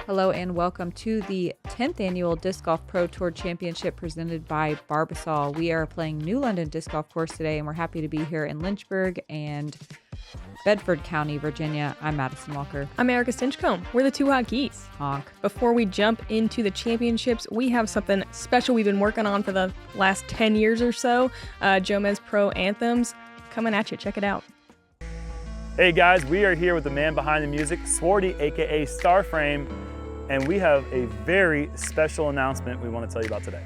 Hello and welcome to the 10th annual Disc Golf Pro Tour Championship presented by Barbasol. We are playing New London Disc Golf Course today and we're happy to be here in Lynchburg and Bedford County, Virginia. I'm Madison Walker. I'm Erika Stinchcomb. We're the Two Hot Geese. Honk. Before we jump into the championships, we have something special we've been working on for the last 10 years or so. JomezPro anthems coming at you. Check it out. Hey guys, we are here with the man behind the music, Swarty, aka Starframe, and we have a very special announcement we want to tell you about today.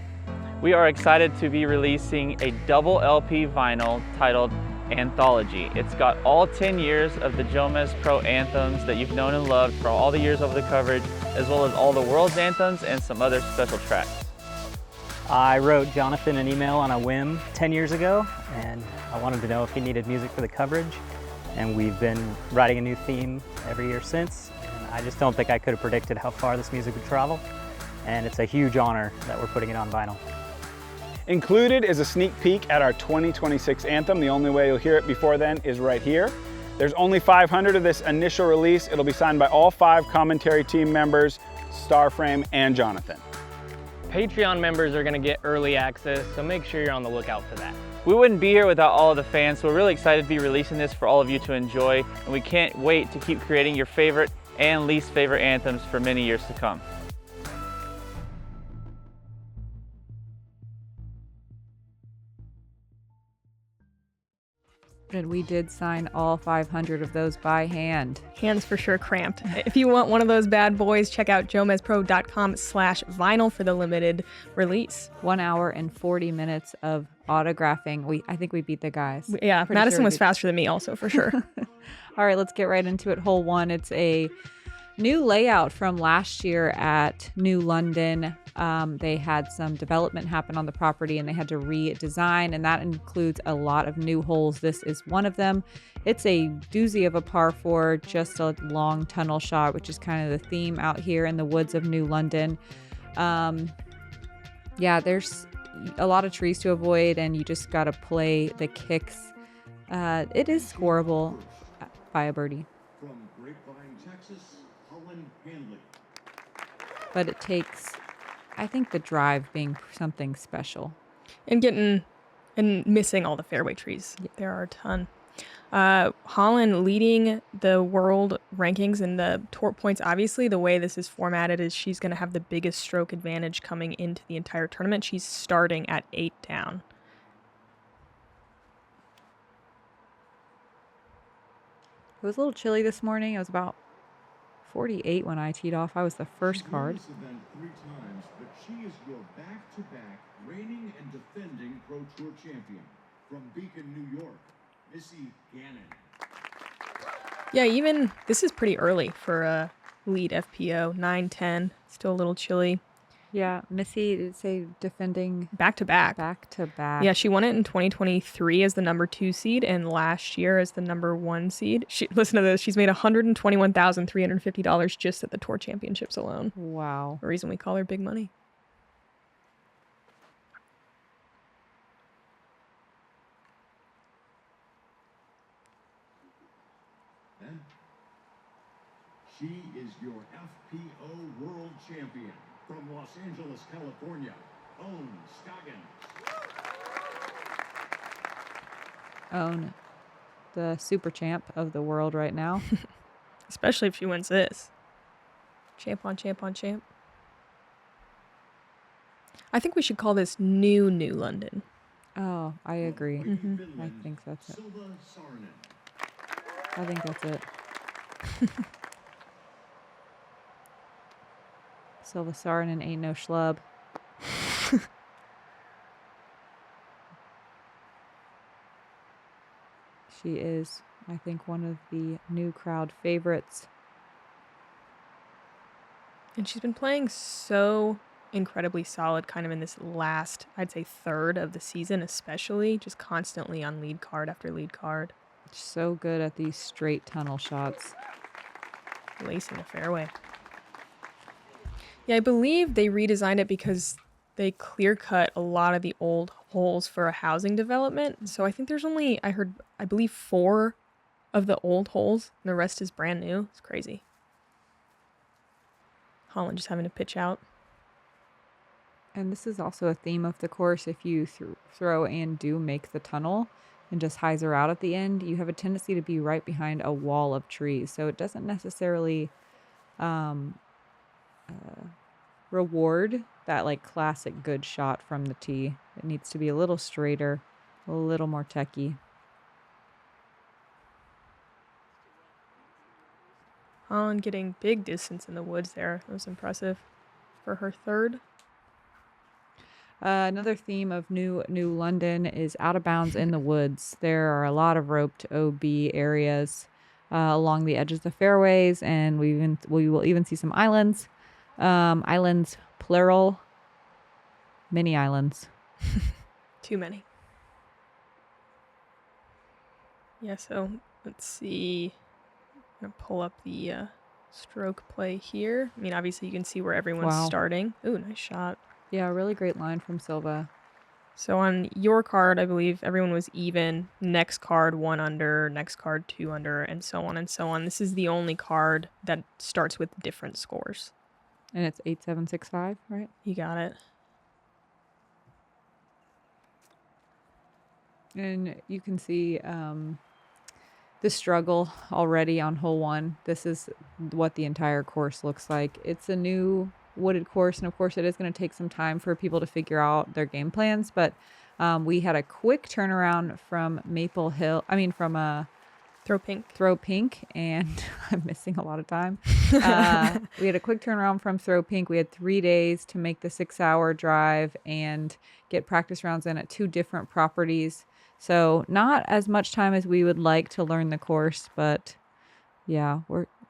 We are excited to be releasing a double LP vinyl titled Anthology. It's got all 10 years of the JomezPro anthems that you've known and loved for all the years of the coverage, as well as all the world's anthems and some other special tracks. I wrote Jonathan an email on a whim 10 years ago, and I wanted to know if he needed music for the coverage. And we've been writing a new theme every year since. And I just don't think I could have predicted how far this music would travel. And it's a huge honor that we're putting it on vinyl. Included is a sneak peek at our 2026 anthem. The only way you'll hear it before then is right here. There's only 500 of this initial release. It'll be signed by all 5 commentary team members, Starframe and Jonathan. Patreon members are going to get early access, so make sure you're on the lookout for that. We wouldn't be here without all of the fans, so we're really excited to be releasing this for all of you to enjoy, and we can't wait to keep creating your favorite and least favorite anthems for many years to come. And we did sign all 500 of those by hand. Hands for sure cramped. If you want one of those bad boys, check out jomezpro.com/vinyl for the limited release. 1 hour and 40 minutes of autographing. I think we beat the guys. Yeah, Pretty Madison sure was faster than me also, for sure. All right, let's get right into it. Hole 1, it's a new layout from last year at New London. They had some development happen on the property and they had to redesign, and that includes a lot of new holes. This is one of them. It's a doozy of a par 4, just a long tunnel shot, which is kind of the theme out here in the woods of New London. Yeah, there's a lot of trees to avoid and you just got to play the kicks. It is scoreable by a birdie. From Grapevine, Texas, Holyn, Handley. But it takes, I think, the drive being something special. And missing all the fairway trees. Yeah. There are a ton. Holyn leading the world rankings and the tour points. Obviously, the way this is formatted is she's going to have the biggest stroke advantage coming into the entire tournament. She's starting at 8 down. It was a little chilly this morning. It was about 48 when I teed off. I was the first card. She's won this event 3 times, but she is your back-to-back reigning and defending Pro Tour champion. From Beacon, New York, Missy, Gannon. Yeah, even this is pretty early for a lead FPO. 9-10, still a little chilly. Yeah, Missy, say defending back-to-back. Back-to-back. Yeah, she won it in 2023 as the number 2 seed and last year as the number 1 seed. Listen to this. She's made $121,350 just at the tour championships alone. Wow. The reason we call her big money. And she is your FPO world champion. From Los Angeles, California, Scoggins. Own the super champ of the world right now. Especially if she wins this. Champ on champ on champ. I think we should call this New London. Oh, I agree. Mm-hmm. I think that's it. Silva, Saarinen. I think that's it. Silva Saarinen ain't no schlub. She is, I think, one of the new crowd favorites. And she's been playing so incredibly solid kind of in this last, I'd say, third of the season, especially just constantly on lead card after lead card. So good at these straight tunnel shots. Lacing the fairway. Yeah, I believe they redesigned it because they clear cut a lot of the old holes for a housing development. So I think there's only, I believe 4 of the old holes and the rest is brand new. It's crazy. Holyn just having to pitch out. And this is also a theme of the course. If you throw and do make the tunnel and just hyzer out at the end, you have a tendency to be right behind a wall of trees. So it doesn't necessarily reward that like classic good shot from the tee. It needs to be a little straighter, a little more techy. Holyn getting big distance in the woods there. That was impressive for her third. Another theme of New London is out of bounds in the woods. There are a lot of roped OB areas along the edges of fairways, and we will even see some islands. Islands plural, mini islands. Too many. Yeah, so let's see. I'm going to pull up the stroke play here. I mean, obviously you can see where everyone's starting. Ooh, nice shot. Yeah, really great line from Silva. So on your card, I believe everyone was even. Next card, 1 under. Next card, 2 under, and so on and so on. This is the only card that starts with different scores. And it's 8-7-6-5, right? You got it. And you can see the struggle already on hole 1. This is what the entire course looks like. It's a new wooded course, and of course it is going to take some time for people to figure out their game plans, but we had a quick turnaround from Throw Pink, and I'm missing a lot of time. We had a quick turnaround from Throw Pink. We had 3 days to make the 6-hour drive and get practice rounds in at 2 different properties. So not as much time as we would like to learn the course, but yeah,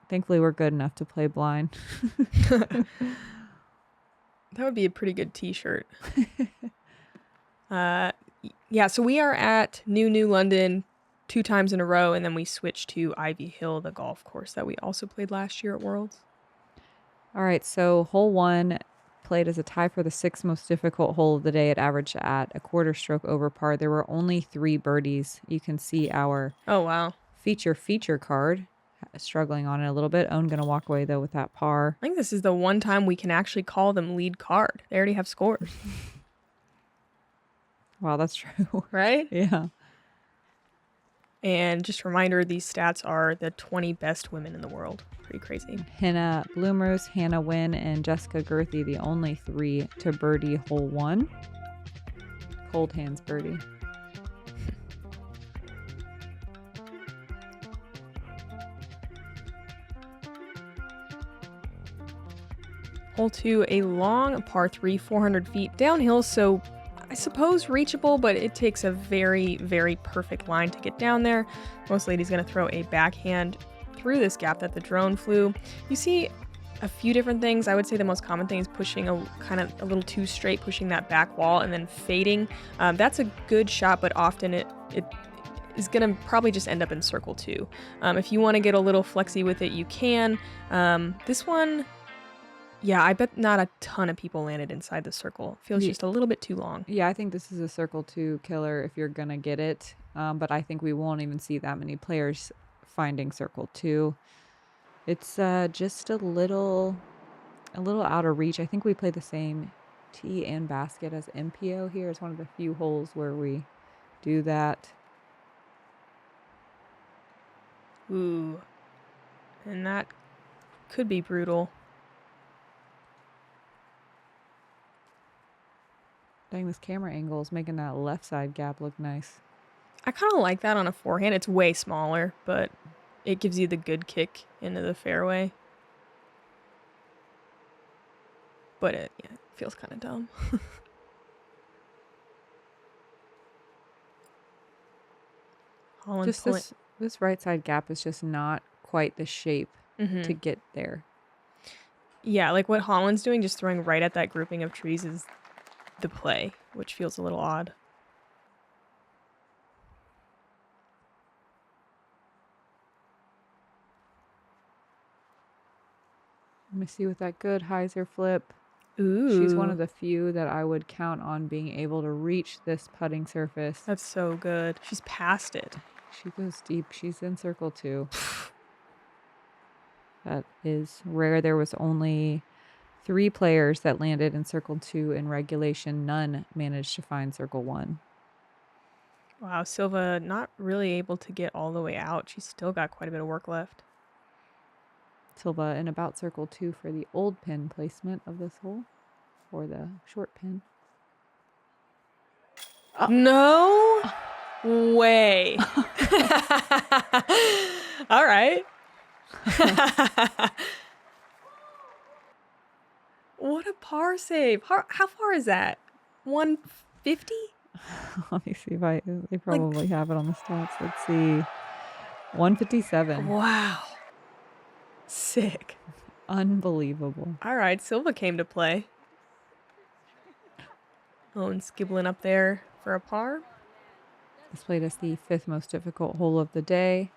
thankfully we're good enough to play blind. That would be a pretty good t-shirt. Yeah, so we are at New London 2 times in a row, and then we switched to Ivy Hill, the golf course that we also played last year at Worlds. All right, so hole 1 played as a tie for the 6th most difficult hole of the day. It averaged at a quarter stroke over par. There were only 3 birdies. You can see our feature card struggling on it a little bit. Owen going to walk away, though, with that par. I think this is the one time we can actually call them lead card. They already have scores. Wow, that's true. Right? Yeah. And just a reminder, these stats are the 20 best women in the world. Pretty crazy. Hannah Bloomers, Hannah Wynn, and Jessica Gerthy, the only 3 to birdie hole 1. Cold hands birdie. Hole 2, a long par 3, 400 feet downhill, so I suppose reachable, but it takes a very, very perfect line to get down there. Most ladies going to throw a backhand through this gap that the drone flew. You see a few different things. I would say the most common thing is pushing a little too straight, pushing that back wall and then fading. That's a good shot, but often it is going to probably just end up in circle 2. If you want to get a little flexy with it, you can. This one, yeah, I bet not a ton of people landed inside the circle. Feels just a little bit too long. Yeah, I think this is a circle 2 killer if you're going to get it. But I think we won't even see that many players finding circle 2. It's just a little out of reach. I think we play the same tee and basket as MPO here. It's one of the few holes where we do that. Ooh. And that could be brutal. Dang, this camera angle is making that left side gap look nice. I kind of like that on a forehand. It's way smaller, but it gives you the good kick into the fairway. But it feels kind of dumb. Holyn Just this right side gap is just not quite the shape to get there. Yeah, like what Holyn's doing, just throwing right at that grouping of trees is the play, which feels a little odd. Missy with that good hyzer flip. Ooh. She's one of the few that I would count on being able to reach this putting surface. That's so good. She's past it. She goes deep. She's in circle 2. That is rare. There was only 3 players that landed in circle 2 in regulation. None managed to find circle 1. Wow, Silva not really able to get all the way out. She's still got quite a bit of work left. Silva in about circle 2 for the old pin placement of this hole, or the short pin. No way. All right. What a par save. How far is that? 150? Let me see if they probably have it on the stats. Let's see. 157. Wow. Sick. Unbelievable. All right, Silva came to play. Oh, and skibbling up there for a par. Displayed as the 5th most difficult hole of the day,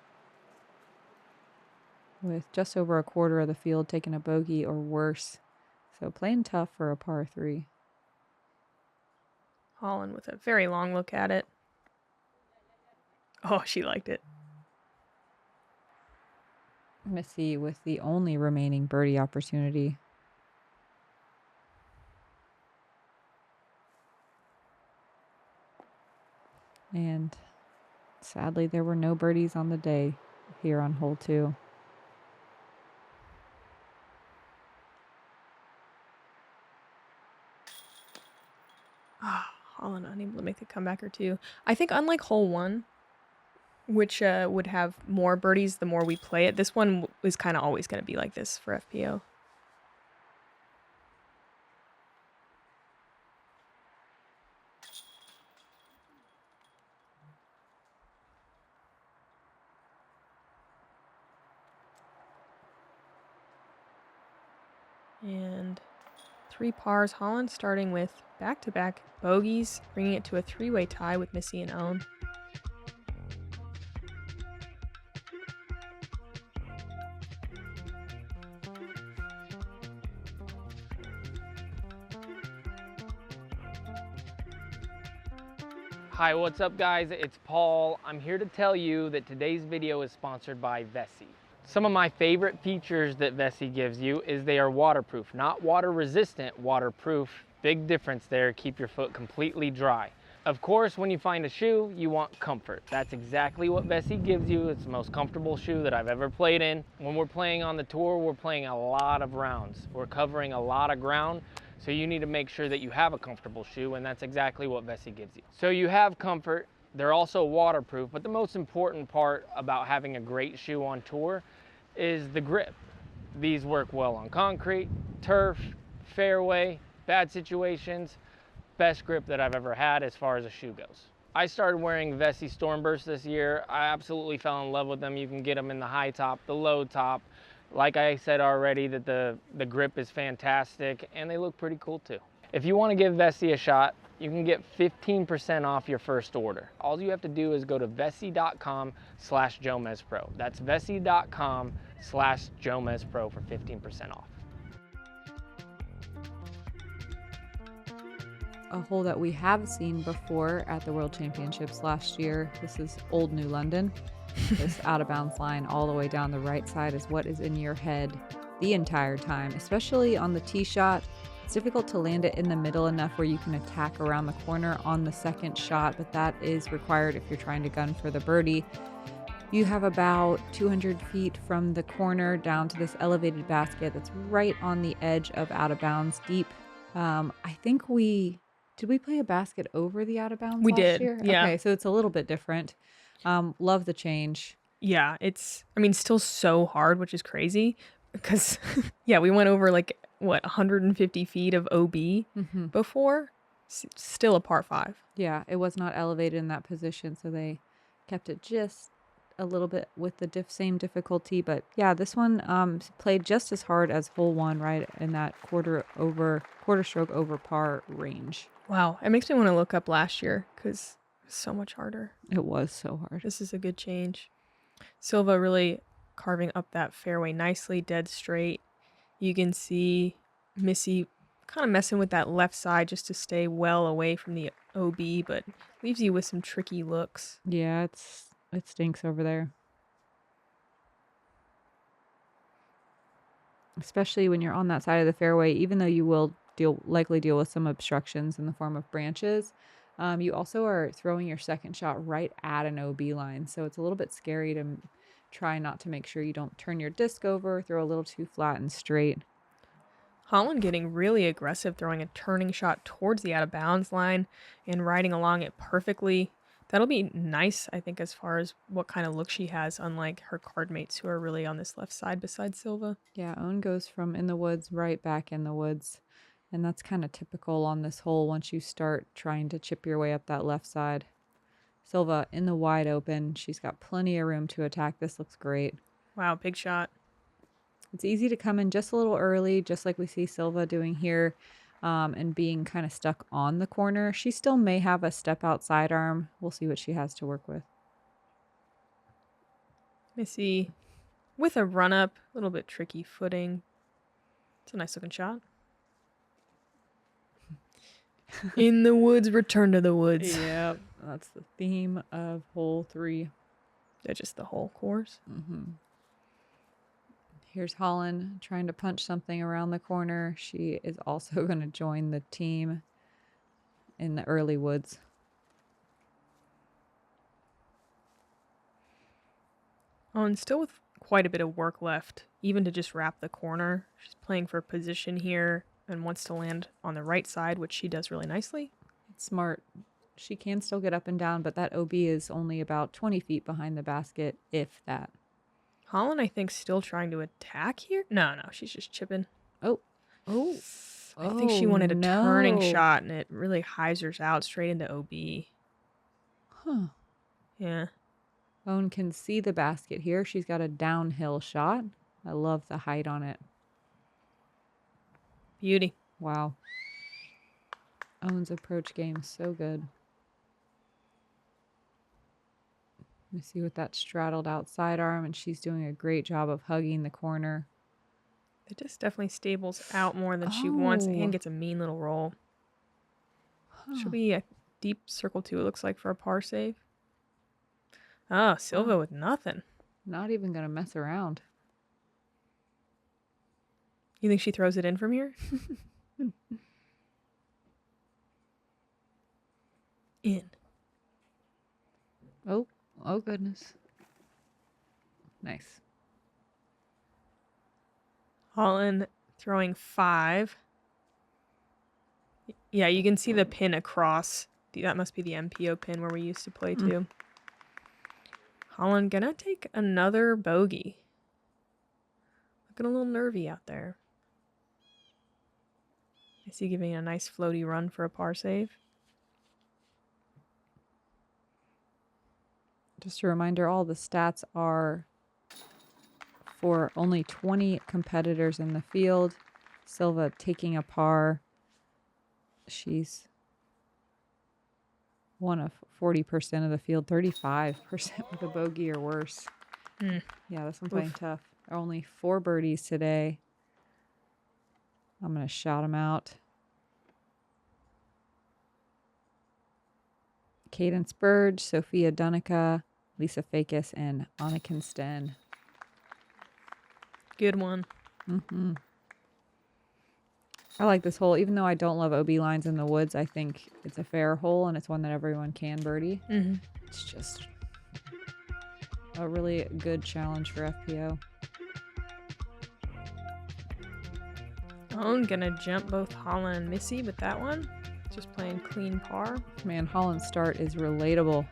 with just over a quarter of the field taking a bogey or worse. So playing tough for a par 3. Holyn with a very long look at it. Oh, she liked it. Missy with the only remaining birdie opportunity. And sadly, there were no birdies on the day here on hole 2. Holyn unable to make the comeback or two. I think unlike hole 1, which would have more birdies the more we play it, this one is kind of always going to be like this for FPO. And 3 pars. Holyn starting with back-to-back bogeys, bringing it to a 3-way tie with Missy and Owen. Hi, what's up guys? It's Paul. I'm here to tell you that today's video is sponsored by Vessi. Some of my favorite features that Vessi gives you is they are waterproof, not water resistant, waterproof. Big difference there, keep your foot completely dry. Of course, when you find a shoe, you want comfort. That's exactly what Vessi gives you. It's the most comfortable shoe that I've ever played in. When we're playing on the tour, we're playing a lot of rounds. We're covering a lot of ground. So you need to make sure that you have a comfortable shoe, and that's exactly what Vessi gives you. So you have comfort, they're also waterproof, but the most important part about having a great shoe on tour is the grip. These work well on concrete, turf, fairway, bad situations. Best grip that I've ever had as far as a shoe goes. I started wearing Vessi Stormburst this year. I absolutely fell in love with them. You can get them in the high top, the low top. Like I said already, that the grip is fantastic and they look pretty cool too. If you want to give Vessi a shot, you can get 15% off your first order. All you have to do is go to vessi.com/JomezPro. That's vessi.com/JomezPro for 15% off. A hole that we have seen before at the World Championships last year. This is Old New London. This out of bounds line all the way down the right side is what is in your head the entire time, especially on the tee shot. It's difficult to land it in the middle enough where you can attack around the corner on the second shot, but that is required if you're trying to gun for the birdie. You have about 200 feet from the corner down to this elevated basket that's right on the edge of out of bounds deep. I think did we play a basket over the out of bounds We last did, year? yeah. Okay, so it's a little bit different. Love the change. Yeah, it's, I mean, still so hard, which is crazy because, yeah, we went over like, what, 150 feet of OB before? Still a par 5. Yeah, it was not elevated in that position, so they kept it just a little bit with the same difficulty. But yeah, this one played just as hard as hole 1, right in that quarter stroke over par range. Wow, it makes me want to look up last year because it's so much harder. It was so hard. This is a good change. Silva really carving up that fairway nicely, dead straight. You can see Missy kind of messing with that left side just to stay well away from the OB, but leaves you with some tricky looks. Yeah, it stinks over there. especially when you're on that side of the fairway, even though you will likely deal with some obstructions in the form of branches. You also are throwing your second shot right at an OB line. So it's a little bit scary to try not to make sure you don't turn your disc over, throw a little too flat and straight. Holyn getting really aggressive, throwing a turning shot towards the out of bounds line and riding along it perfectly. That'll be nice, I think, as far as what kind of look she has, unlike her card mates who are really on this left side besides Silva. Yeah, Owen goes from in the woods right back in the woods. And that's kind of typical on this hole once you start trying to chip your way up that left side. Silva in the wide open. She's got plenty of room to attack. This looks great. Wow, big shot. It's easy to come in just a little early, just like we see Silva doing here, and being kind of stuck on the corner. She still may have a step out sidearm. We'll see what she has to work with. Missy with a run up, a little bit tricky footing. It's a nice looking shot. In the woods, return to the woods. Yep, that's the theme of hole 3. They're just the whole course. Here's Holyn trying to punch something around the corner. She is also going to join the team in the early woods. Oh, and still with quite a bit of work left, even to just wrap the corner. She's playing for position here and wants to land on the right side, which she does really nicely. It's smart. She can still get up and down, but that OB is only about 20 feet behind the basket, if that. Holyn, I think, still trying to attack here. No, she's just chipping. Oh. I think she wanted a turning shot, and it really hyzers out straight into OB. Huh. Yeah. Owen can see the basket here. She's got a downhill shot. I love the height on it. Beauty. Wow. Owen's approach game is so good. Let me see with that straddled out sidearm, and she's doing a great job of hugging the corner. It just definitely stables out more than she wants and gets a mean little roll. She'll be a deep circle 2, it looks like, for a par save. Oh, Silva with nothing. Not even going to mess around. You think she throws it in from here? In. Oh goodness. Nice. Holyn throwing 5. Yeah, you can see the pin across. That must be the MPO pin where we used to play too. Holyn gonna take another bogey. Looking a little nervy out there. I see giving a nice floaty run for a par save. Just a reminder, all the stats are for only 20 competitors in the field. Silva taking a par. She's one of 40% of the field, 35% with a bogey or worse. Yeah, this one's playing tough. Only 4 birdies today. I'm going to shout them out. Cadence Burge, Sophia Dunica, Lisa Fakis, and Anniken Sten. Good one. I like this hole. Even though I don't love OB lines in the woods, I think it's a fair hole, and it's one that everyone can birdie. It's just a really good challenge for FPO. I'm gonna jump both Holyn and Missy with that one. Just playing clean par. Man, Holland's start is relatable.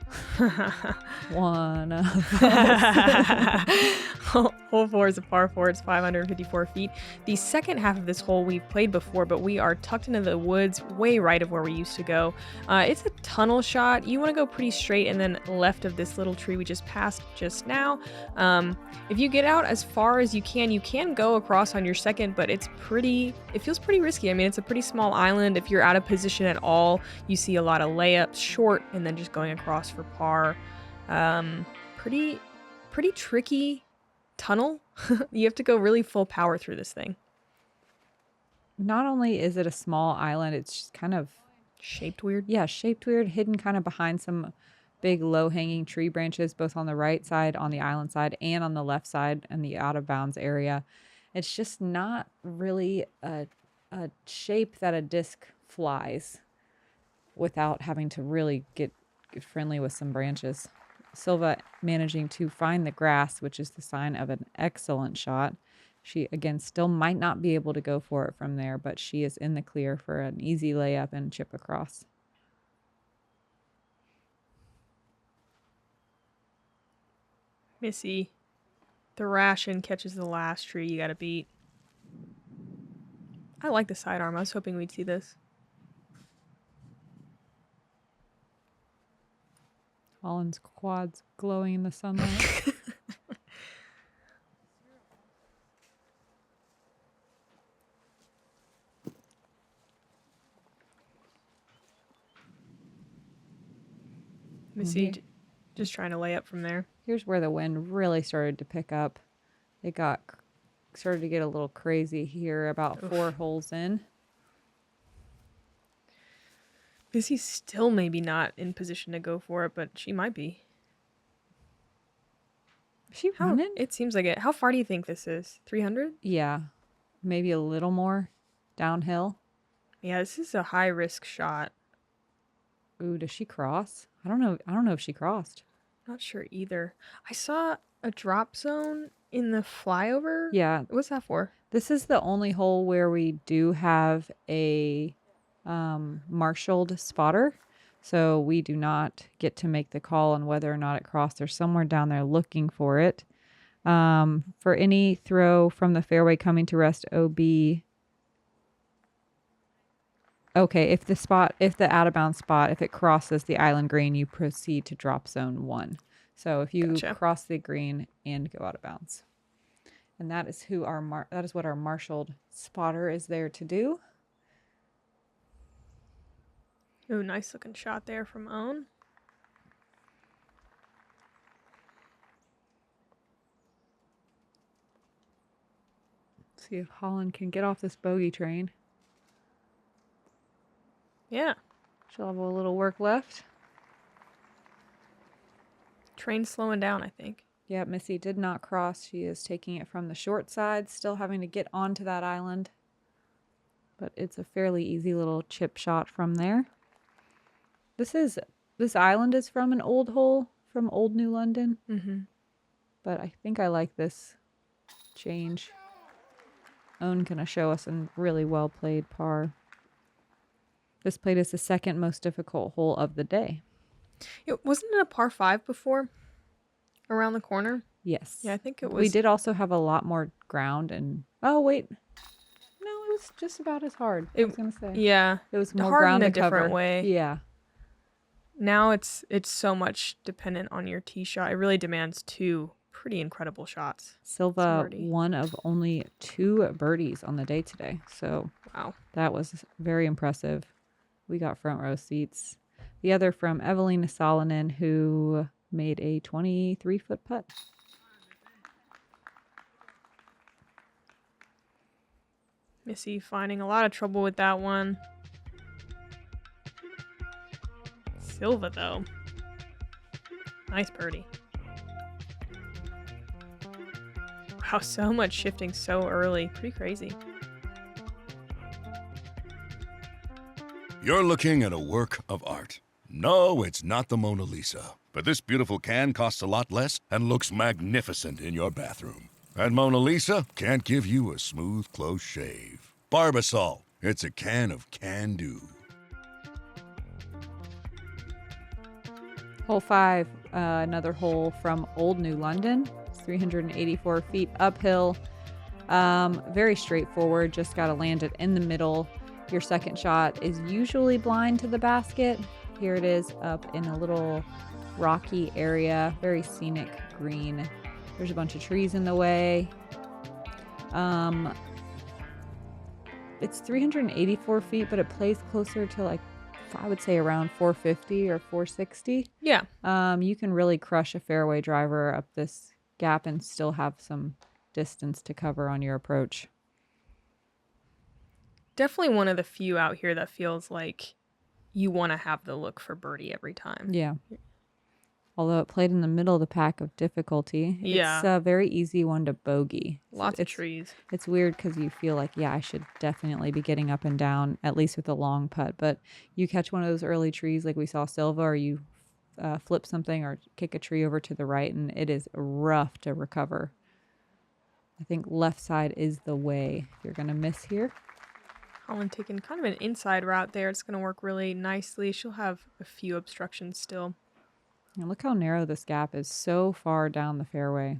One of us. Hole 4 is a par 4. It's 554 feet. The second half of this hole we've played before, but we are tucked into the woods way right of where we used to go. It's a tunnel shot. You want to go pretty straight and then left of this little tree we just passed just now. If you get out as far as you can go across on your second, but it feels pretty risky. I mean, it's a pretty small island. If you're out of position at all, you see a lot of layups short and then just going across for par. Pretty tricky tunnel. You have to go really full power through this thing. Not only is it a small island, it's just kind of shaped weird. Yeah, shaped weird, hidden kind of behind some big low-hanging tree branches, both on the right side, on the island side, and on the left side in the out-of-bounds area. It's just not really a shape that a disc flies without having to really get friendly with some branches. Silva managing to find the grass, which is the sign of an excellent shot. She, again, still might not be able to go for it from there, but she is in the clear for an easy layup and chip across. Missy, the ration catches the last tree you gotta beat. I like the sidearm. I was hoping we'd see this. Holyn's quads glowing in the sunlight. Missy just trying to lay up from there. Here's where the wind really started to pick up. It started to get a little crazy here about 4 holes in. Missy's still maybe not in position to go for it, but she might be. Is she running? It seems like it. How far do you think this is? 300? Yeah, maybe a little more downhill. Yeah, this is a high risk shot. Ooh, does she cross? I don't know if she crossed. Not sure either. I saw a drop zone in the flyover. Yeah. What's that for? This is the only hole where we do have a marshaled spotter. So we do not get to make the call on whether or not it crossed. They're somewhere down there looking for it. For any throw from the fairway coming to rest OB. Okay, if the out of bounds spot, if it crosses the island green, you proceed to drop zone 1. So if you cross the green and go out of bounds. And that is what our marshaled spotter is there to do. Oh, nice looking shot there from Owen. See if Holyn can get off this bogey train. Yeah. She'll have a little work left. Train's slowing down, I think. Yeah, Missy did not cross. She is taking it from the short side, still having to get onto that island. But it's a fairly easy little chip shot from there. This island is from an old hole from Old New London. Mm-hmm. But I think I like this change. Owen gonna show us a really well played par. This played is the second most difficult hole of the day. Wasn't it a par 5 before? Around the corner? Yes. Yeah, I think it was. We did also have a lot more ground and... Oh, wait. No, it was just about as hard. I was going to say. Yeah. It was more hard ground in a to cover. different way. Yeah. Now it's so much dependent on your tee shot. It really demands 2 pretty incredible shots. Silva, one of only 2 birdies on the day today. So wow, that was very impressive. We got front row seats. The other from Evelina Saarinen, who made a 23-foot putt. Missy finding a lot of trouble with that one. Silva, though. Nice birdie. Wow, so much shifting so early. Pretty crazy. You're looking at a work of art. No, it's not the Mona Lisa. But this beautiful can costs a lot less and looks magnificent in your bathroom. And Mona Lisa can't give you a smooth, close shave. Barbasol, it's a can of can-do. Hole 5, another hole from Old New London. It's 384 feet uphill. Very straightforward. Just got to land it in the middle. Your second shot is usually blind to the basket. Here it is up in a little rocky area. Very scenic green. There's a bunch of trees in the way. It's 384 feet, but it plays closer to like, I would say around 450 or 460. Yeah. You can really crush a fairway driver up this gap and still have some distance to cover on your approach. Definitely one of the few out here that feels like you want to have the look for birdie every time. Yeah. Although it played in the middle of the pack of difficulty. Yeah. It's a very easy one to bogey. Lots of trees. It's weird because you feel like, yeah, I should definitely be getting up and down, at least with a long putt. But you catch one of those early trees like we saw Silva, or you flip something or kick a tree over to the right, and it is rough to recover. I think left side is the way if you're going to miss here. Holyn taking kind of an inside route there. It's going to work really nicely. She'll have a few obstructions still. And look how narrow this gap is, so far down the fairway.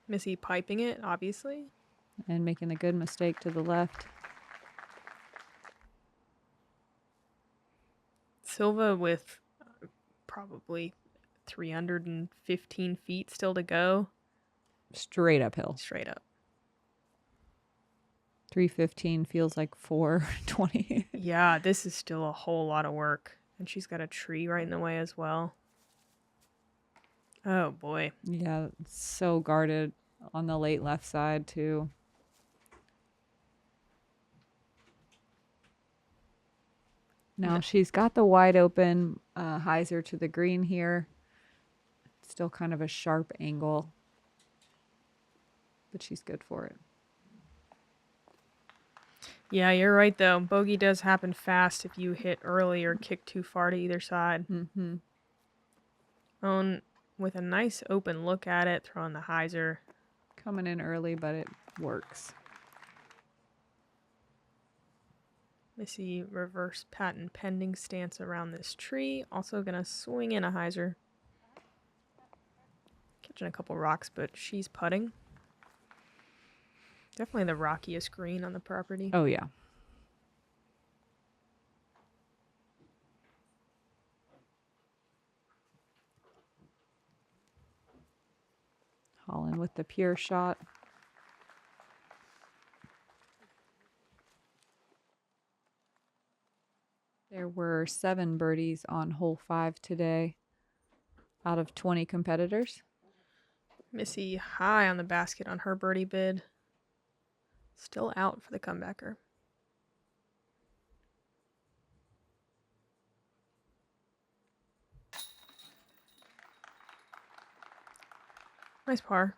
Missy piping it, obviously. And making a good mistake to the left. Silva with probably 315 feet still to go. Straight uphill. Straight up. 315 feels like 420. Yeah, this is still a whole lot of work. And she's got a tree right in the way as well. Oh, boy. Yeah, it's so guarded on the late left side, too. Now she's got the wide open hyzer to the green here. Still kind of a sharp angle. But she's good for it. Yeah, you're right, though. Bogey does happen fast if you hit early or kick too far to either side. Mm-hmm. Owen with a nice open look at it, throwing the hyzer. Coming in early, but it works. Missy reverse patent pending stance around this tree. Also going to swing in a hyzer. Catching a couple rocks, but she's putting. Definitely the rockiest green on the property. Oh, yeah. Holyn with the pure shot. There were 7 birdies on hole 5 today out of 20 competitors. Missy high on the basket on her birdie bid. Still out for the comebacker. Nice par.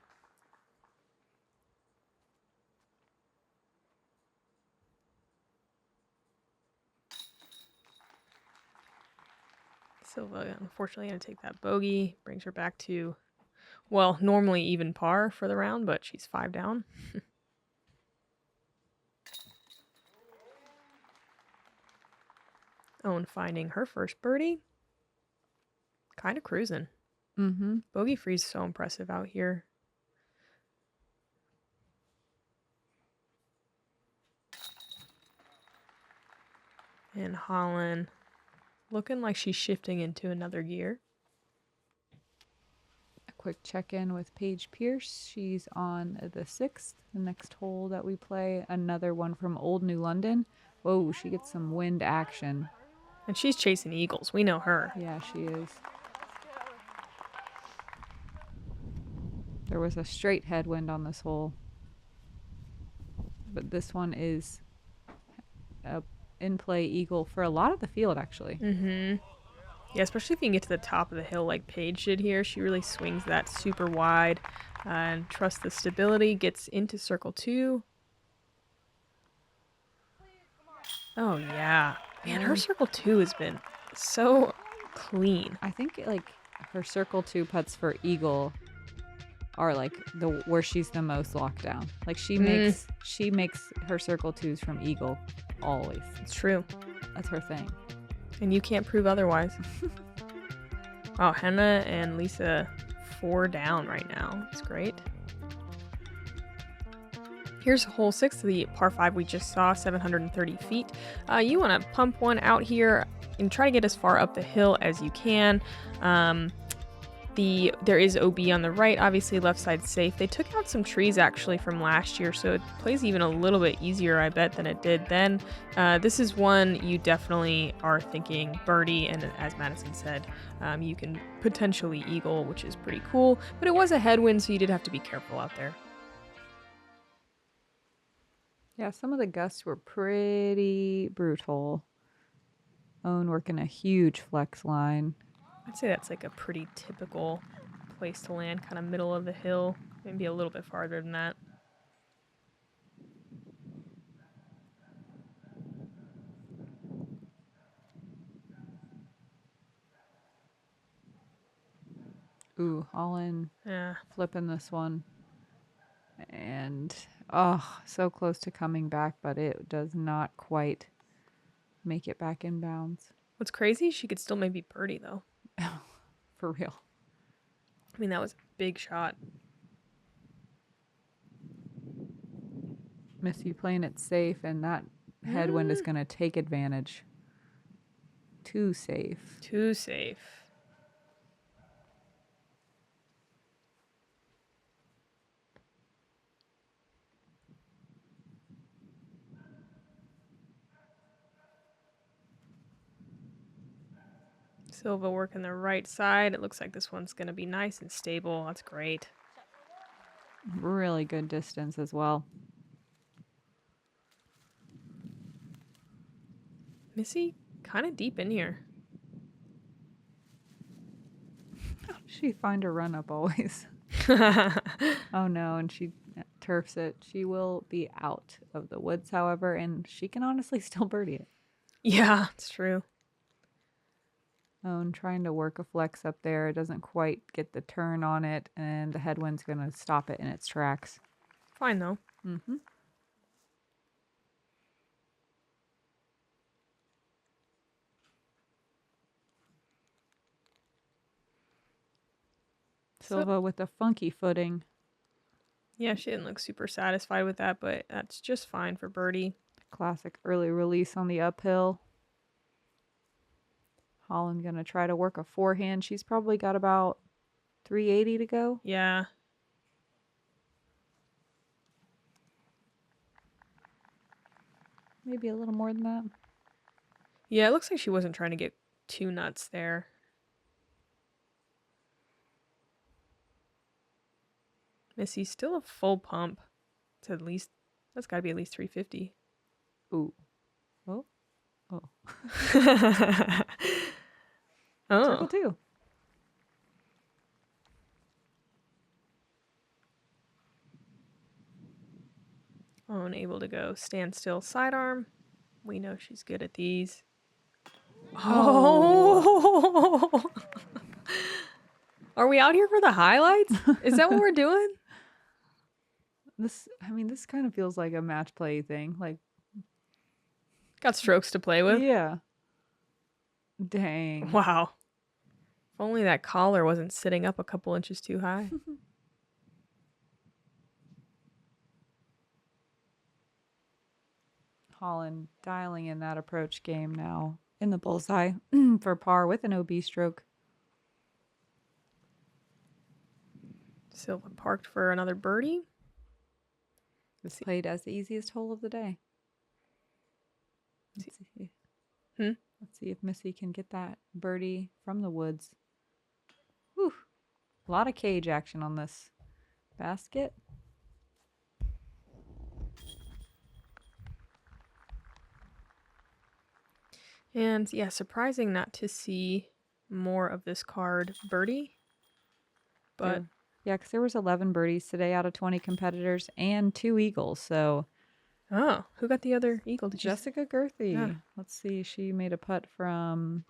Silva, unfortunately, going to take that bogey. Brings her back to, well, normally even par for the round, but she's 5 down. Owen finding her first birdie. Kind of cruising. Mm-hmm. Bogey free is so impressive out here. And Holyn looking like she's shifting into another gear. A quick check-in with Paige Pierce. She's on the 6th, the next hole that we play. Another one from Old New London. Whoa, she gets some wind action. And she's chasing eagles. We know her. Yeah, she is. There was a straight headwind on this hole. But this one is a in-play eagle for a lot of the field, actually. Mm-hmm. Yeah, especially if you can get to the top of the hill like Paige did here. She really swings that super wide and trusts the stability. Gets into circle 2. Oh, yeah. Man, her circle 2 has been so clean. I think, like, her circle 2 putts for eagle are like where she's the most locked down. Like she makes her circle 2s from eagle always. It's true. That's her thing. And you can't prove otherwise. Wow, Hannah and Lisa 4 down right now. It's great. Here's hole 6, the par 5 we just saw, 730 feet. You want to pump one out here and try to get as far up the hill as you can. There is OB on the right, obviously left side safe. They took out some trees actually from last year, so it plays even a little bit easier, I bet, than it did then. This is one you definitely are thinking birdie, and as Madison said, you can potentially eagle, which is pretty cool. But it was a headwind, so you did have to be careful out there. Yeah, some of the gusts were pretty brutal. Owen working a huge flex line. I'd say that's like a pretty typical place to land, kind of middle of the hill, maybe a little bit farther than that. Ooh, Holyn Yeah. flipping this one. And, oh, so close to coming back, but it does not quite make it back in bounds. What's crazy, she could still maybe birdie, though. For real. I mean, that was a big shot. Missy playing it safe, and that headwind is going to take advantage. Too safe. Too safe. Silva working the right side. It looks like this one's going to be nice and stable. That's great. Really good distance as well. Missy, kind of deep in here. How does she find her run up always? Oh no, and she turfs it. She will be out of the woods, however, and she can honestly still birdie it. Yeah, it's true. Oh, and trying to work a flex up there. It doesn't quite get the turn on it, and the headwind's going to stop it in its tracks. Fine, though. Mm-hmm. Silva with a funky footing. Yeah, she didn't look super satisfied with that, but that's just fine for birdie. Classic early release on the uphill. Holyn going to try to work a forehand. She's probably got about 380 to go. Yeah. Maybe a little more than that. Yeah, it looks like she wasn't trying to get too nuts there. Missy's still a full pump. It's at least, that's got to be at least 350. Ooh. Oh. Oh. Oh. Circle two. Unable to go standstill sidearm. We know she's good at these. Oh. Are we out here for the highlights? Is that what we're doing? This kind of feels like a match play thing. Like, got strokes to play with. Yeah. Dang. Wow. If only that collar wasn't sitting up a couple inches too high. Holyn dialing in that approach game now in the bullseye for par with an OB stroke. Silva parked for another birdie. This played as the easiest hole of the day. Let's see. Let's see if Missy can get that birdie from the woods. Whew. A lot of cage action on this basket. And yeah, surprising not to see more of this card birdie. But yeah, because there was 11 birdies today out of 20 competitors and 2 eagles. So, oh, who got the other eagle? Jessica Gerthy. Yeah. Let's see. She made a putt from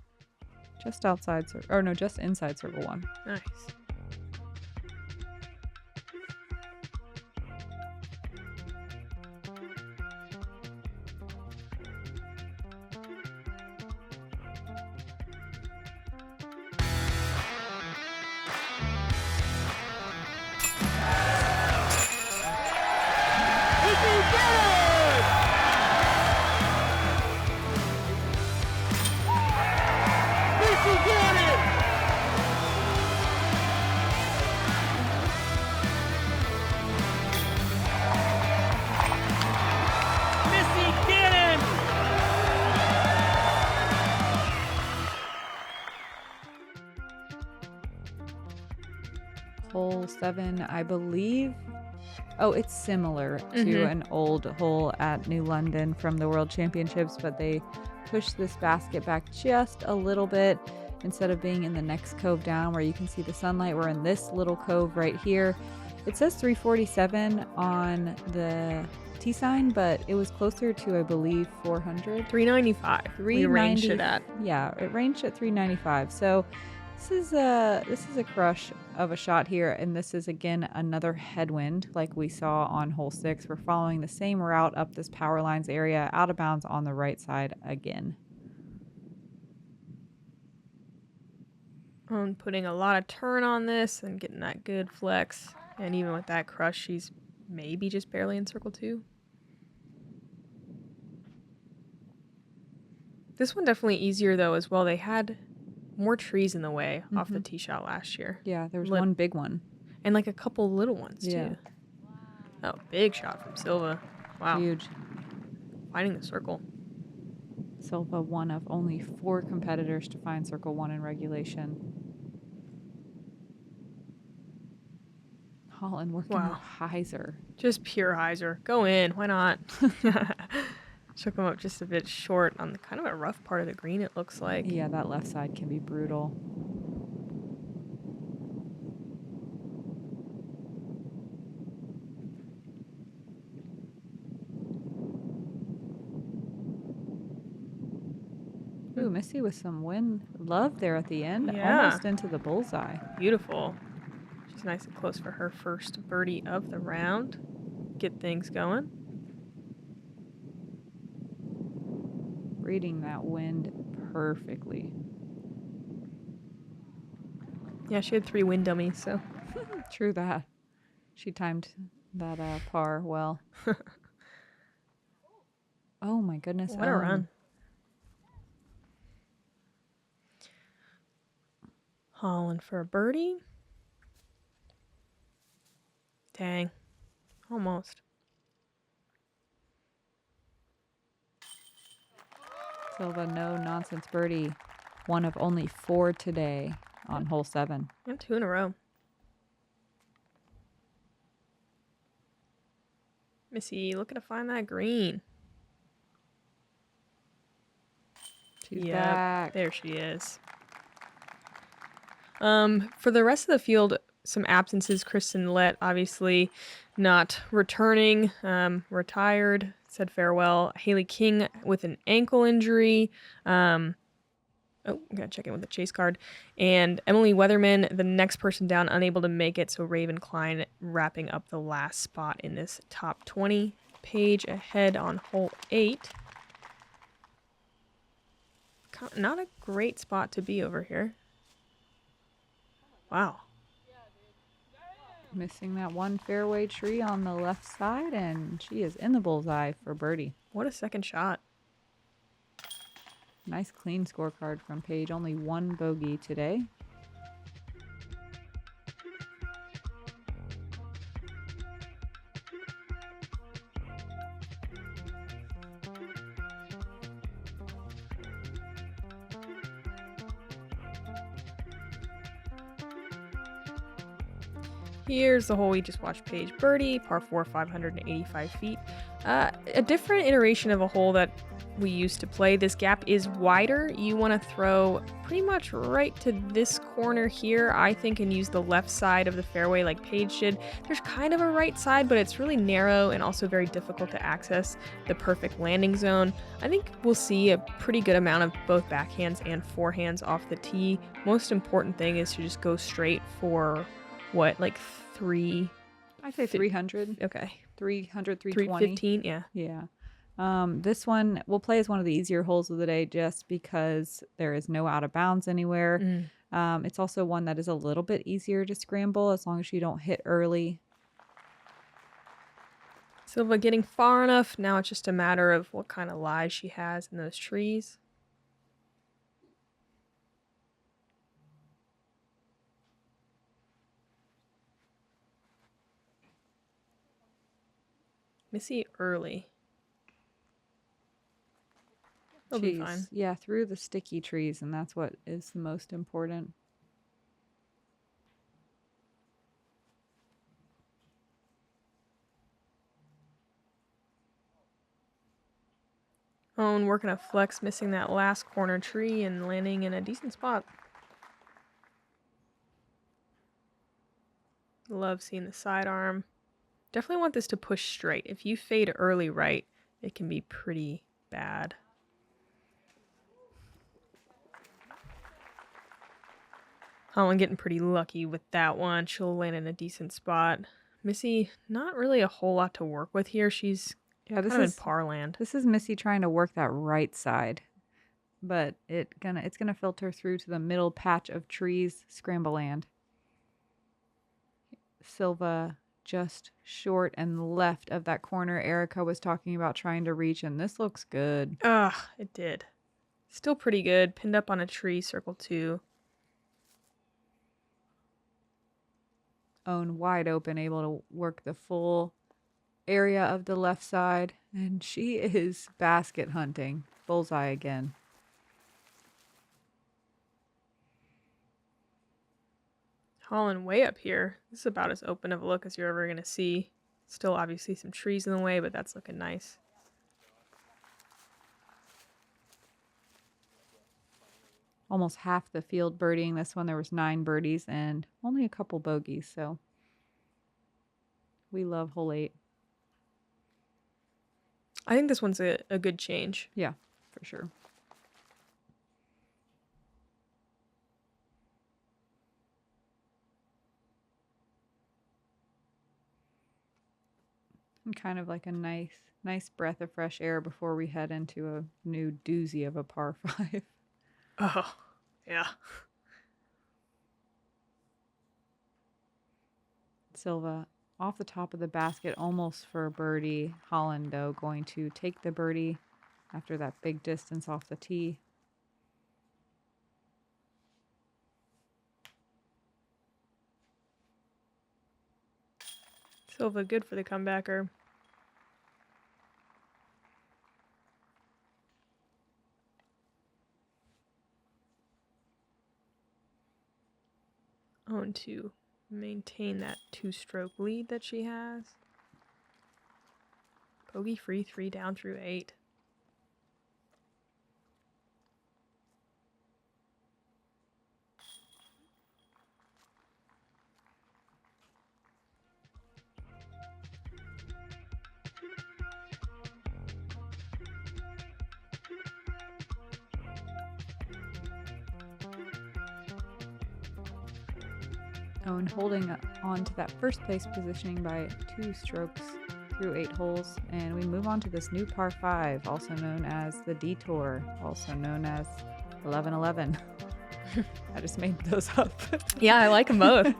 just outside, or no, just inside circle 1. Nice. Hole 7, I believe. Oh, it's similar to an old hole at New London from the World Championships, but they pushed this basket back just a little bit. instead of being in the next cove down where you can see the sunlight. We're in this little cove right here. It says 347 on the T sign, but it was closer to, I believe, 400. 395. We ranged it at. Yeah, it ranged at 395. So this is a crush of a shot here, and this is again another headwind like we saw on hole 6. We're following the same route up this power lines area, out of bounds on the right side again. I'm putting a lot of turn on this and getting that good flex. And even with that crush, she's maybe just barely in circle 2. This one definitely easier though as well. They had more trees in the way off the tee shot last year. Yeah, there was one big one. And like a couple little ones too. Oh, big shot from Silva. Wow. Huge. Finding the circle. Silva, one of only 4 competitors to find circle 1 in regulation. Holyn working with hyzer. Just pure hyzer. Go in. Why not? Took him up just a bit short on the kind of a rough part of the green, it looks like. Yeah, that left side can be brutal. Ooh, Missy with some wind love there at the end. Yeah. Almost into the bullseye. Beautiful. She's nice and close for her first birdie of the round. Get things going. Reading that wind perfectly. Yeah, she had 3 wind dummies, so. True that. She timed that par well. Oh my goodness. What a run. Holyn for a birdie. Dang. Almost. Silva, no nonsense birdie. One of only 4 today on hole 7. And 2 in a row. Missy looking to find that green. She's back. There she is. For the rest of the field, some absences. Kristen Lett obviously not returning, retired, said farewell. Haley King with an ankle injury. Oh, I gotta check in with the chase card. And Emily Weatherman, the next person down, unable to make it. So Raven Klein wrapping up the last spot in this top 20. Page ahead on hole 8. Not a great spot to be over here. Wow. Missing that one fairway tree on the left side, and she is in the bullseye for birdie. What a second shot. Nice clean scorecard from Paige. Only 1 bogey today. Here's the hole we just watched Paige birdie, par 4, 585 feet. A different iteration of a hole that we used to play. This gap is wider. You want to throw pretty much right to this corner here, I think, and use the left side of the fairway like Paige did. There's kind of a right side, but it's really narrow and also very difficult to access the perfect landing zone. I think we'll see a pretty good amount of both backhands and forehands off the tee. Most important thing is to just go straight for what, like 3? I say 300. Okay. 300, 320. 315, yeah. Yeah. This one we'll play as one of the easier holes of the day just because there is no out of bounds anywhere. It's also one that is a little bit easier to scramble as long as you don't hit early. Silva getting far enough. Now it's just a matter of what kind of lies she has in those trees. Missy early. They'll be fine. Yeah, through the sticky trees, and that's what is the most important. Owen working a flex, missing that last corner tree and landing in a decent spot. Love seeing the sidearm. Definitely want this to push straight. If you fade early right, it can be pretty bad. Holyn getting pretty lucky with that one. She'll land in a decent spot. Missy, not really a whole lot to work with here. She's this kind of is in par land. This is Missy trying to work that right side, but it's gonna filter through to the middle patch of trees, scramble land. Silva just short and left of that corner Erika was talking about trying to reach, and this looks good. It did. Still pretty good. Pinned up on a tree, circle 2. Own wide open, able to work the full area of the left side, and she is basket hunting. Bullseye again. Holyn way up here. This is about as open of a look as you're ever going to see. Still obviously some trees in the way, but that's looking nice. Almost half the field birdieing this one. There was 9 birdies and only a couple bogeys, so we love hole 8. I think this one's a good change. Yeah, for sure. And kind of like a nice breath of fresh air before we head into a new doozy of a par 5. Oh, yeah. Silva off the top of the basket, almost for a birdie. Holyn, though, going to take the birdie after that big distance off the tee. Silva good for the comebacker. On to maintain that 2-stroke lead that she has. Bogey free 3 down through 8. Owen holding on to that first place positioning by 2 strokes through 8 holes, and we move on to this new par 5, also known as the Detour, also known as 1111. I just made those up. Yeah, I like them both.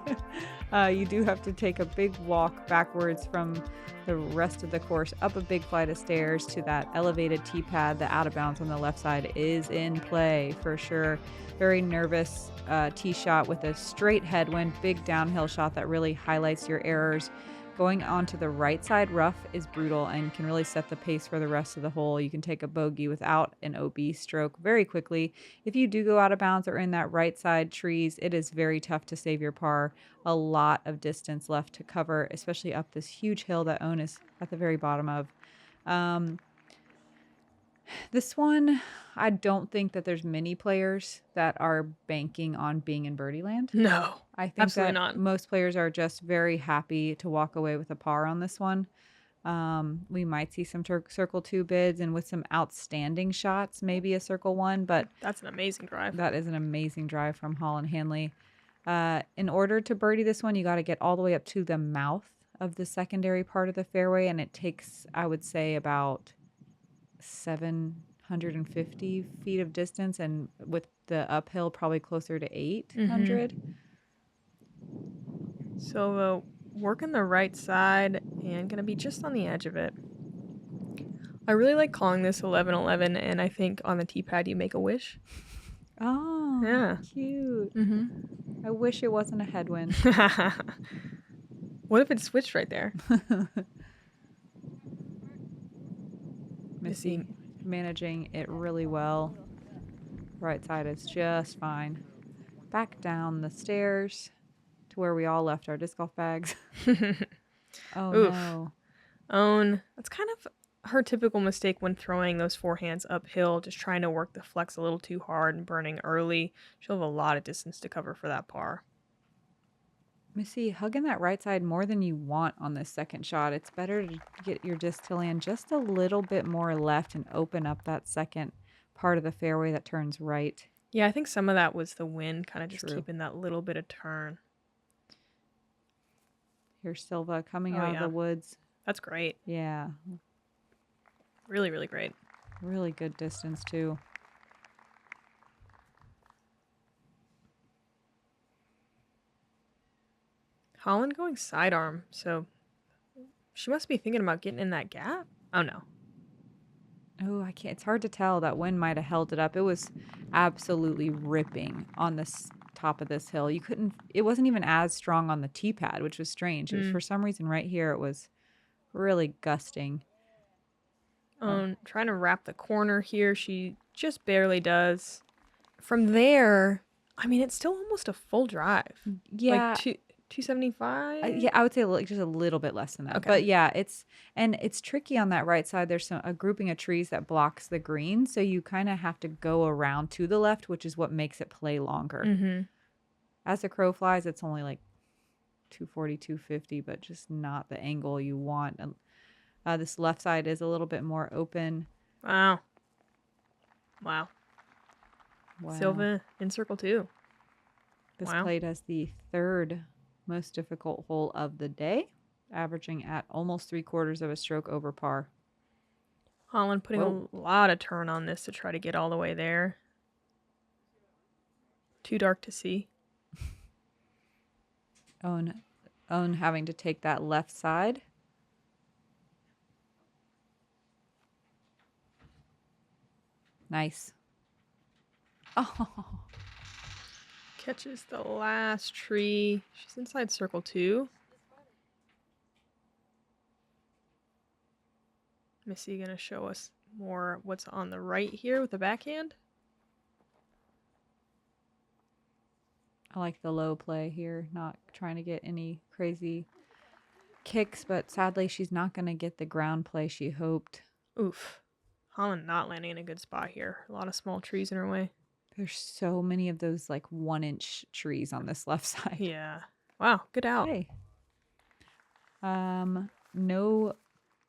You do have to take a big walk backwards from the rest of the course, up a big flight of stairs to that elevated tee pad. The out of bounds on the left side is in play for sure. Very nervous tee shot with a straight headwind, big downhill shot that really highlights your errors. Going onto the right side rough is brutal and can really set the pace for the rest of the hole. You can take a bogey without an OB stroke very quickly. If you do go out of bounds or in that right side trees, it is very tough to save your par. A lot of distance left to cover, especially up this huge hill that Owen is at the very bottom of. This one, I don't think that there's many players that are banking on being in birdie land. No, I think absolutely that not. most players are just very happy to walk away with a par on this one. We might see some circle 2 bids and with some outstanding shots, maybe a circle 1, but that's an amazing drive. That is an amazing drive from Holyn Handley. In order to birdie this one, you got to get all the way up to the mouth of the secondary part of the fairway, and it takes, I would say, about 750 feet of distance, and with the uphill probably closer to 800. So working the right side and gonna be just on the edge of it. I really like calling this 1111, and I think on the tee pad you make a wish. Oh, yeah, cute. I wish it wasn't a headwind. What if it switched right there? Missy managing it really well. Right side is just fine. Back down the stairs to where we all left our disc golf bags. Oh, oof. No. Own. That's kind of her typical mistake when throwing those forehands uphill, just trying to work the flex a little too hard and burning early. She'll have a lot of distance to cover for that par. Missy, hugging that right side more than you want on this second shot. It's better to get your disc to land just a little bit more left and open up that second part of the fairway that turns right. Yeah, I think some of that was the wind, kind of just True. keeping that little bit of turn. Here's Silva coming Oh, out yeah. of the woods. That's great. Yeah, Really, really great. really good distance too. Holyn going sidearm, so she must be thinking about getting in that gap. Oh, no. Oh, I can't. It's hard to tell. That wind might have held it up. It was absolutely ripping on this top of this hill. You couldn't. It wasn't even as strong on the tee pad, which was strange. It was, for some reason, right here, it was really gusting. Trying to wrap the corner here. She just barely does. From there, I mean, it's still almost a full drive. Yeah. Like 275? Yeah, I would say like just a little bit less than that. Okay. But yeah, it's tricky on that right side. There's a grouping of trees that blocks the green, so you kind of have to go around to the left, which is what makes it play longer. Mm-hmm. As the crow flies, it's only like 240, 250, but just not the angle you want. This left side is a little bit more open. Wow. Wow. Silva in circle 2. This Wow. played as the third most difficult hole of the day, averaging at almost 3/4 of a stroke over par. Holyn putting a lot of turn on this to try to get all the way there. Too dark to see. Own having to take that left side. Nice. Oh. Catches the last tree. She's inside circle 2. Missy gonna show us more what's on the right here with the backhand. I like the low play here, not trying to get any crazy kicks, but sadly she's not going to get the ground play she hoped. Oof. Holyn not landing in a good spot here. A lot of small trees in her way. There's so many of those like 1-inch trees on this left side. Yeah. Wow, good out. Hey. No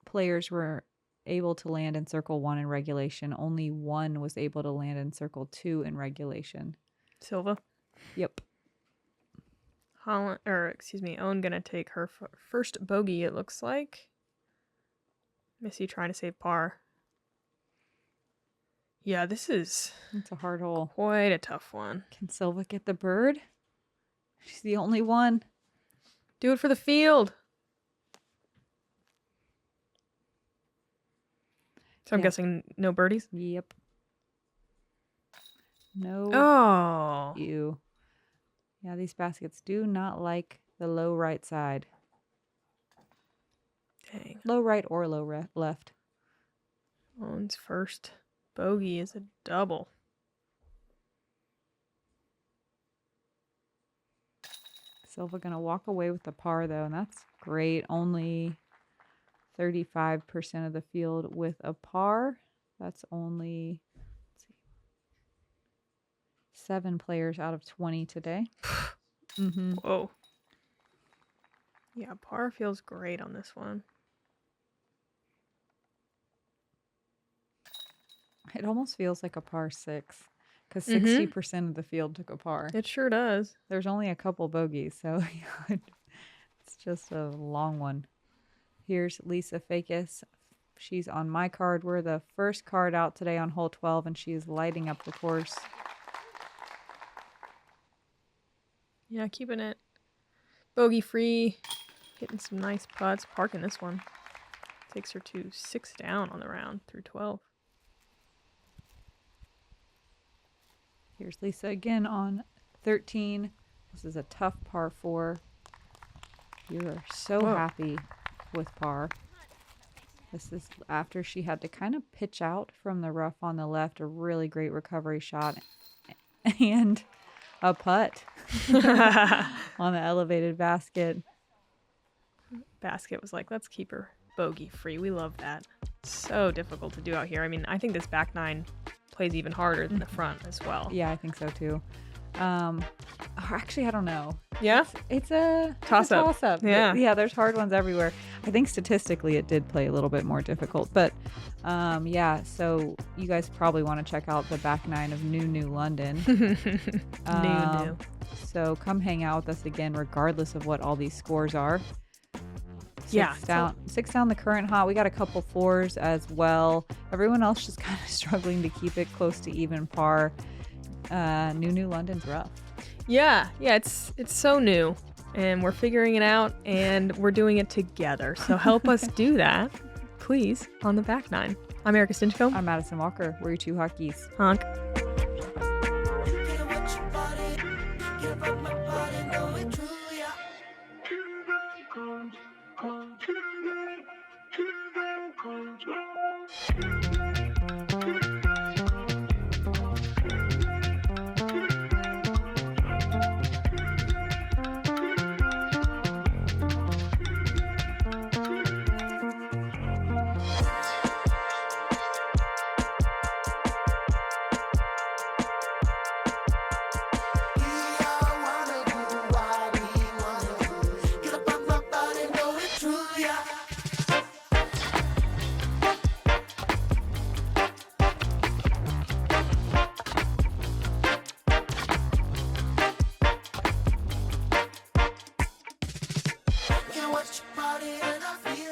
players were able to land in circle 1 in regulation. Only one was able to land in circle 2 in regulation. Silva. Yep. Owen gonna take her first bogey, it looks like. Missy trying to save par. Yeah, it's Quite a tough one. Can Silva get the bird? She's the only one. Do it for the field. So I'm guessing no birdies? Yep. No. Oh. You. Yeah, these baskets do not like the low right side. Dang. Low right or low left. Owen's first bogey is a double. Silva gonna walk away with the par though, and that's great. Only 35% of the field with a par. That's only 7 players out of 20 today. Whoa. Yeah, par feels great on this one. It almost feels like a par 6 because 60% of the field took a par. It sure does. There's only a couple bogeys, so it's just a long one. Here's Lisa Fakis. She's on my card. We're the first card out today on hole 12, and she is lighting up the course. Yeah, keeping it bogey free. Hitting some nice putts. Parking this one. Takes her to 6 down on the round through 12. Here's Lisa again on 13. This is a tough par 4. You are so happy with par. This is after she had to kind of pitch out from the rough on the left. A really great recovery shot and a putt on the elevated basket. Basket was like, let's keep her bogey free. We love that. So difficult to do out here. I mean, I think this back 9 plays even harder than the front as well. Yeah, I think so too. Oh, Actually, I don't know. Yeah? It's a Toss-up. Toss-up. Yeah. Yeah, there's hard ones everywhere. I think statistically it did play a little bit more difficult. But yeah, so you guys probably want to check out the back nine of New London. New. So come hang out with us again, regardless of what all these scores are. Six down the current hot. We got a couple fours as well. Everyone else just kind of struggling to keep it close to even par. New London's rough. Yeah, it's so new, and we're figuring it out, and we're doing it together. So help us do that, please, on the back nine. I'm Erika Stinchcomb. I'm Madison Walker. We're your two hot geese. Honk. Watch your body and I feel